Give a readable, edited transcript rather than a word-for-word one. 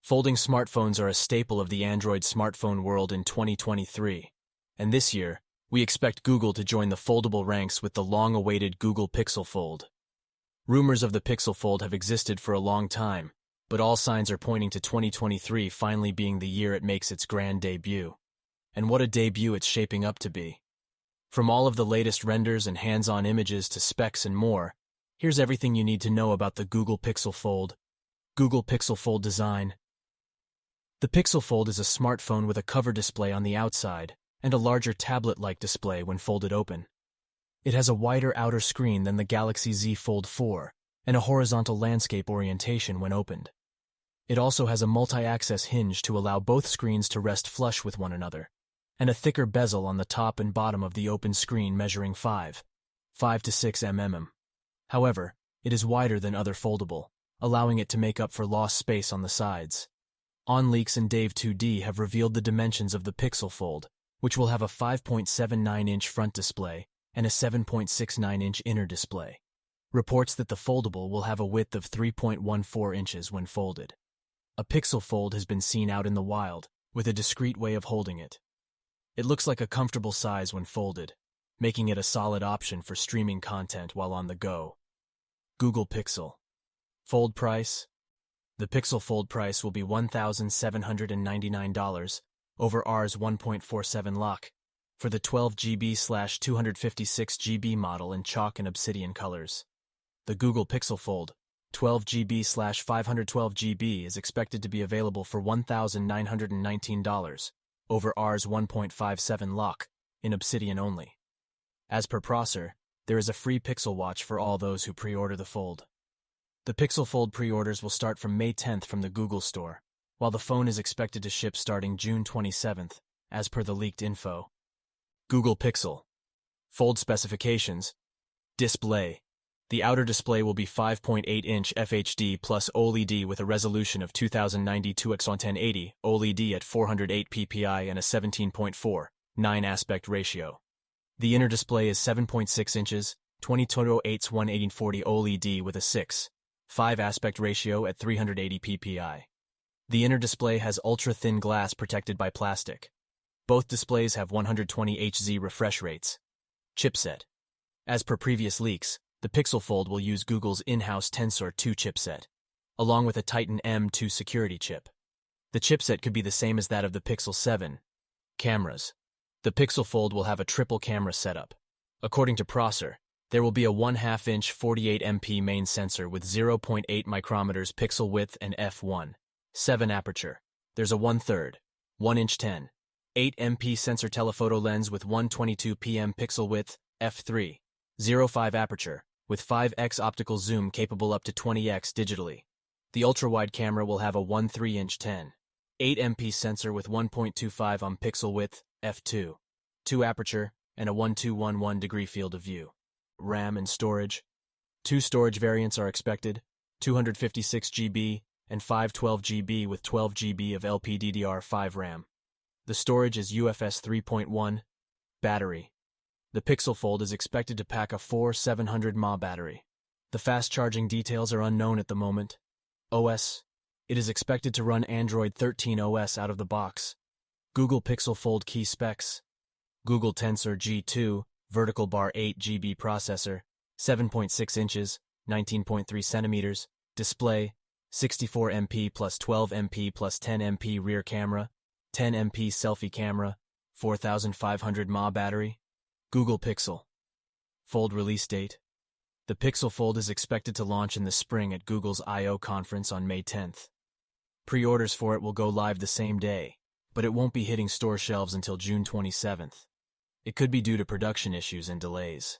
Folding smartphones are a staple of the Android smartphone world in 2023, and this year, we expect Google to join the foldable ranks with the long-awaited Google Pixel Fold. Rumors of the Pixel Fold have existed for a long time, but all signs are pointing to 2023 finally being the year it makes its grand debut. And what a debut it's shaping up to be. From all of the latest renders and hands-on images to specs and more, here's everything you need to know about the Google Pixel Fold. Google Pixel Fold design. The Pixel Fold is a smartphone with a cover display on the outside and a larger tablet-like display when folded open. It has a wider outer screen than the Galaxy Z Fold 4 and a horizontal landscape orientation when opened. It also has a multi-access hinge to allow both screens to rest flush with one another, and a thicker bezel on the top and bottom of the open screen measuring 5 to 6 mm. However, it is wider than other foldable, allowing it to make up for lost space on the sides. OnLeaks and Dave2D have revealed the dimensions of the Pixel Fold, which will have a 5.79-inch front display and a 7.69-inch inner display. Reports that the foldable will have a width of 3.14 inches when folded. A Pixel Fold has been seen out in the wild, with a discreet way of holding it. It looks like a comfortable size when folded, making it a solid option for streaming content while on the go. Google Pixel Fold price. The Pixel Fold price will be $1,799 over Rs 1.47 lakh for the 12GB/256 GB model in chalk and obsidian colors. The Google Pixel Fold 12GB/512 GB is expected to be available for $1,919 over Rs 1.57 lakh in obsidian only. As per Prosser, there is a free Pixel Watch for all those who pre-order the Fold. The Pixel Fold pre-orders will start from May 10th from the Google Store, while the phone is expected to ship starting June 27th, as per the leaked info. Google Pixel Fold specifications. Display. The outer display will be 5.8-inch FHD plus OLED with a resolution of 2092x1080 OLED at 408 ppi and a 17.49 aspect ratio. The inner display is 7.6 inches, 20/8 OLED with a 6:5 aspect ratio at 380 ppi. The inner display has ultra-thin glass protected by plastic. Both displays have 120 Hz refresh rates. Chipset. As per previous leaks, the Pixel Fold will use Google's in-house Tensor 2 chipset, along with a Titan M2 security chip. The chipset could be the same as that of the Pixel 7. Cameras. The Pixel Fold will have a triple camera setup. According to Prosser, there will be a 1/2-inch 48MP main sensor with 0.8 micrometers pixel width and f1.7 aperture. There's a 1/3, 1-inch 10.8MP sensor telephoto lens with 122 pm pixel width, f3.05 aperture, with 5x optical zoom capable up to 20x digitally. The ultra-wide camera will have a 1/3-inch 10.8MP sensor with 1.25 pixel width, f2.2 aperture, and a 1211-degree field of view. RAM and storage. 2 storage variants are expected, 256 GB and 512 GB with 12 GB of LPDDR5 RAM. The storage is UFS 3.1. Battery. The Pixel Fold is expected to pack a 4700 mAh battery. The fast charging details are unknown at the moment. OS. It is expected to run Android 13 OS out of the box. Google Pixel Fold key specs. Google Tensor G2, vertical bar 8 GB processor, 7.6 inches, 19.3 centimeters, display, 64MP plus 12MP plus 10MP rear camera, 10MP selfie camera, 4500 mAh battery. Google Pixel Fold release date. The Pixel Fold is expected to launch in the spring at Google's I/O conference on May 10th. Pre-orders for it will go live the same day, but it won't be hitting store shelves until June 27th. It could be due to production issues and delays.